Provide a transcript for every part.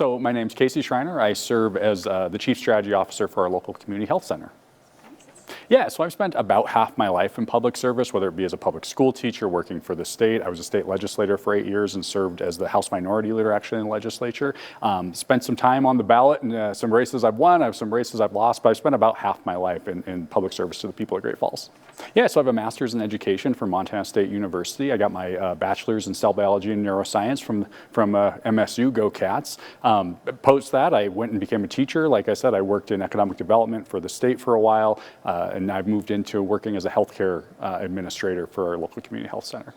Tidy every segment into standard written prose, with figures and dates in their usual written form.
So my name's Casey Schreiner. I serve as the Chief Strategy Officer for our local community health center. Yeah, so I've spent about half my life in public service, whether it be as a public school teacher working for the state. I was a state legislator for 8 years and served as the House Minority Leader actually in the legislature. Spent some time on the ballot and some races I've won, I have some races I've lost, but I've spent about half my life in public service to the people of Great Falls. Yeah, so I have a master's in education from Montana State University. I got my bachelor's in cell biology and neuroscience from MSU, go Cats. Post that, I went and became a teacher. Like I said, I worked in economic development for the state for a while, and I've moved into working as a healthcare administrator for our local community health center.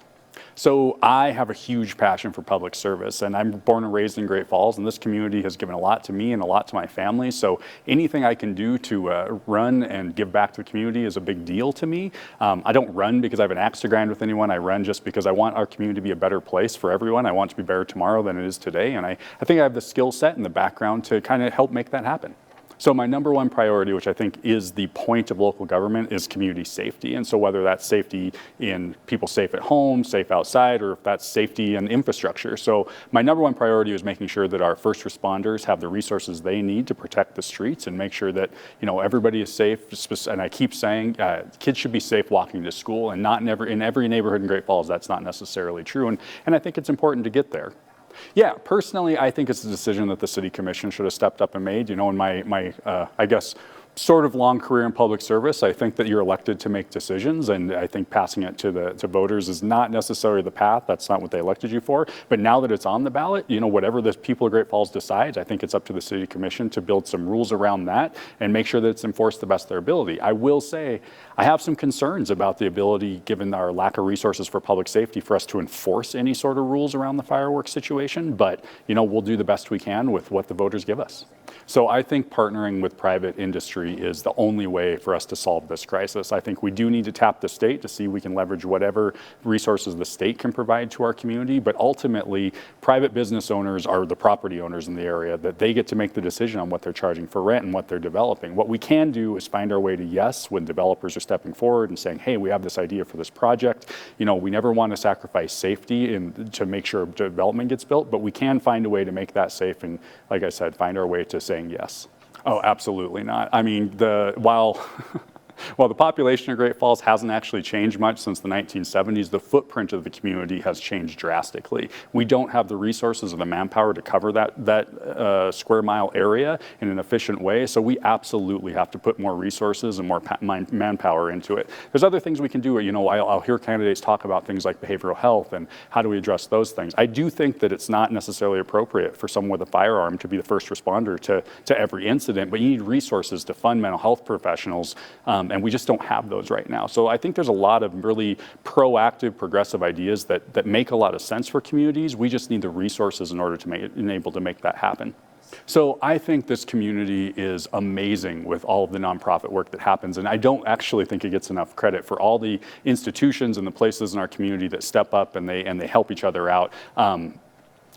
So I have a huge passion for public service, and I'm born and raised in Great Falls, and this community has given a lot to me and a lot to my family. So anything I can do to run and give back to the community is a big deal to me. I don't run because I have an axe to grind with anyone. I run just because I want our community to be a better place for everyone. I want it to be better tomorrow than it is today, and I think I have the skill set and the background to kind of help make that happen. So my number one priority, which I think is the point of local government, is community safety. And so whether that's safety in people safe at home, safe outside, or if that's safety and infrastructure. So my number one priority is making sure that our first responders have the resources they need to protect the streets and make sure that, you know, everybody is safe. And I keep saying kids should be safe walking to school, and not in every neighborhood in Great Falls that's not necessarily true. And I think it's important to get there. Yeah, personally, I think it's a decision that the City Commission should have stepped up and made. You know, in my I guess, sort of long career in public service, I think that you're elected to make decisions, and I think passing it to voters is not necessarily the path. That's not what they elected you for. But now that it's on the ballot, you know, whatever the people of Great Falls decides, I think it's up to the City Commission to build some rules around that and make sure that it's enforced to the best of their ability. I will say I have some concerns about the ability, given our lack of resources for public safety, for us to enforce any sort of rules around the fireworks situation. But, you know, we'll do the best we can with what the voters give us. So I think partnering with private industry is the only way for us to solve this crisis. I think we do need to tap the state to see we can leverage whatever resources the state can provide to our community, but ultimately private business owners are the property owners in the area, that they get to make the decision on what they're charging for rent and what they're developing. What we can do is find our way to yes when developers are stepping forward and saying, hey, we have this idea for this project. You know, we never want to sacrifice safety to make sure development gets built, but we can find a way to make that safe and, like I said, find our way to saying yes. Oh, absolutely not. I mean, while the population of Great Falls hasn't actually changed much since the 1970s, the footprint of the community has changed drastically. We don't have the resources or the manpower to cover that square mile area in an efficient way, so we absolutely have to put more resources and more manpower into it. There's other things we can do. You know, I'll hear candidates talk about things like behavioral health and how do we address those things. I do think that it's not necessarily appropriate for someone with a firearm to be the first responder to every incident, but you need resources to fund mental health professionals, and we just don't have those right now. So I think there's a lot of really proactive, progressive ideas that make a lot of sense for communities. We just need the resources in order to enable to make that happen. So I think this community is amazing with all of the nonprofit work that happens, and I don't actually think it gets enough credit for all the institutions and the places in our community that step up and they help each other out.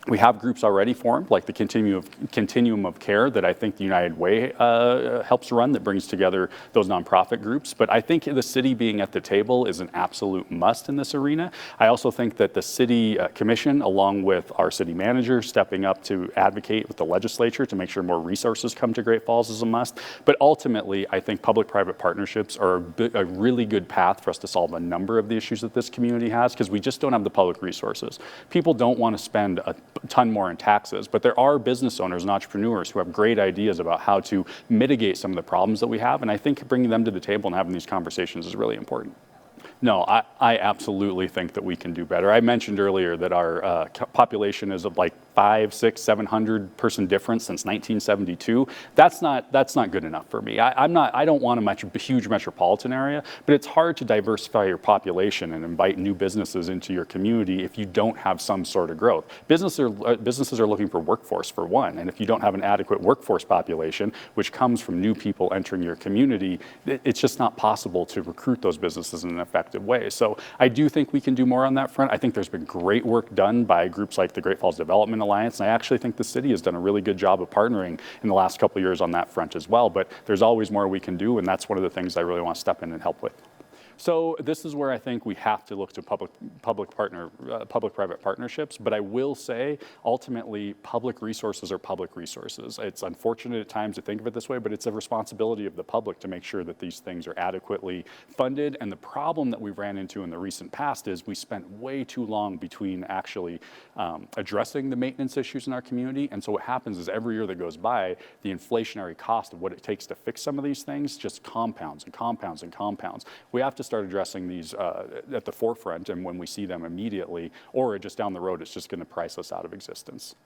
We have groups already formed, like the Continuum of Care that I think the United Way helps run, that brings together those nonprofit groups. But I think the city being at the table is an absolute must in this arena. I also think that the City Commission, along with our city manager, stepping up to advocate with the legislature to make sure more resources come to Great Falls is a must. But ultimately, I think public-private partnerships are a really good path for us to solve a number of the issues that this community has, because we just don't have the public resources. People don't want to spend a ton more in taxes, but there are business owners and entrepreneurs who have great ideas about how to mitigate some of the problems that we have, and I think bringing them to the table and having these conversations is really important. No, I absolutely think that we can do better. I mentioned earlier that our population is of like 500, 600, 700 person difference since 1972. That's not good enough for me. I don't want a huge metropolitan area, but it's hard to diversify your population and invite new businesses into your community if you don't have some sort of growth. Businesses are looking for workforce, for one, and if you don't have an adequate workforce population, which comes from new people entering your community, it's just not possible to recruit those businesses in an effective way. So I do think we can do more on that front. I think there's been great work done by groups like the Great Falls Development Alliance, and I actually think the city has done a really good job of partnering in the last couple of years on that front as well. But there's always more we can do, and that's one of the things I really want to step in and help with. So this is where I think we have to look to public-private partnerships. But I will say, ultimately, public resources are public resources. It's unfortunate at times to think of it this way, but it's a responsibility of the public to make sure that these things are adequately funded. And the problem that we've ran into in the recent past is we spent way too long between actually addressing the maintenance issues in our community. And so what happens is every year that goes by, the inflationary cost of what it takes to fix some of these things just compounds and compounds and compounds. We have to start addressing these at the forefront, and when we see them immediately or just down the road, it's just going to price us out of existence.